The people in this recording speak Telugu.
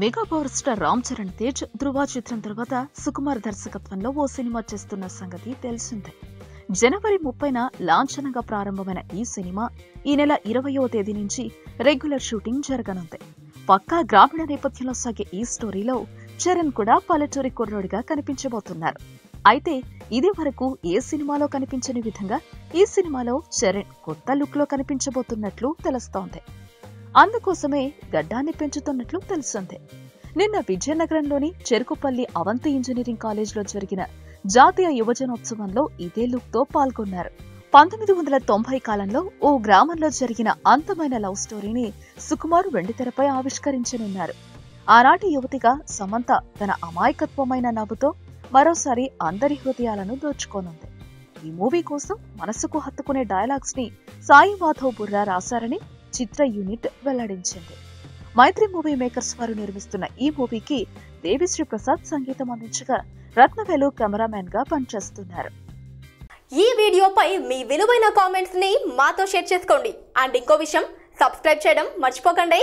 Mega power star Ram Charan Tej Dhruva చిత్రం తర్వాత సుకుమార్ దర్శకత్వంలో ఓ సినిమా చేస్తున్న సంగతి తెలిసిందే. జనవరి 30న లాంఛనంగా ప్రారంభమైన ఈ సినిమా ఈ నెల 20వ తేదీ నుంచి రెగ్యులర్ షూటింగ్ జరగనుంది. పక్కా గ్రామీణ నేపథ్యంలో సాగే ఈ స్టోరీలో చరణ్ కూడా పల్లెటూరి కుర్రోడిగా కనిపించబోతున్నారు. అయితే ఇది వరకు ఏ సినిమాలో కనిపించని విధంగా ఈ సినిమాలో చరణ్ కొత్త లుక్ లో కనిపించబోతున్నట్లు తెలుస్తోంది. అందుకోసమే గడ్డాన్ని పెంచుతున్నట్లు తెలిసింది. నిన్న విజయనగరంలోని చెరుకుపల్లి అవంతి ఇంజనీరింగ్ కాలేజ్లో జరిగిన జాతీయ యువజనోత్సవంలో ఇదే లుక్ తో పాల్గొన్నారు. 1990 కాలంలో ఓ గ్రామంలో జరిగిన అందమైన లవ్ స్టోరీని సుకుమార్ వెండితెరపై ఆవిష్కరించనున్నారు. ఆనాటి యువతిగా సమంత తన అమాయకత్వమైన నవ్వుతో మరోసారి అందరి హృదయాలను దోచుకోనుంది. ఈ మూవీ కోసం మనసుకు హత్తుకునే డైలాగ్స్ ని సాయి మాధవ్ బుర్రా రాశారని చిత్ర యూనిట్ వెల్లడించింది. మైత్రి మూవీ మేకర్స్ వారు నిర్మిస్తున్న ఈ మూవీకి దేవిశ్రీ ప్రసాద్ సంగీతం అందించగా రత్నవేలు కెమెరామెన్ గా పనిచేస్తున్నారు. ఈ వీడియోపై మీ విలువైన కామెంట్స్ ని మాతో షేర్ చేసుకోండి. అండ్ ఇంకో విషయం, సబ్స్క్రైబ్ చేయడం మర్చిపోకండి.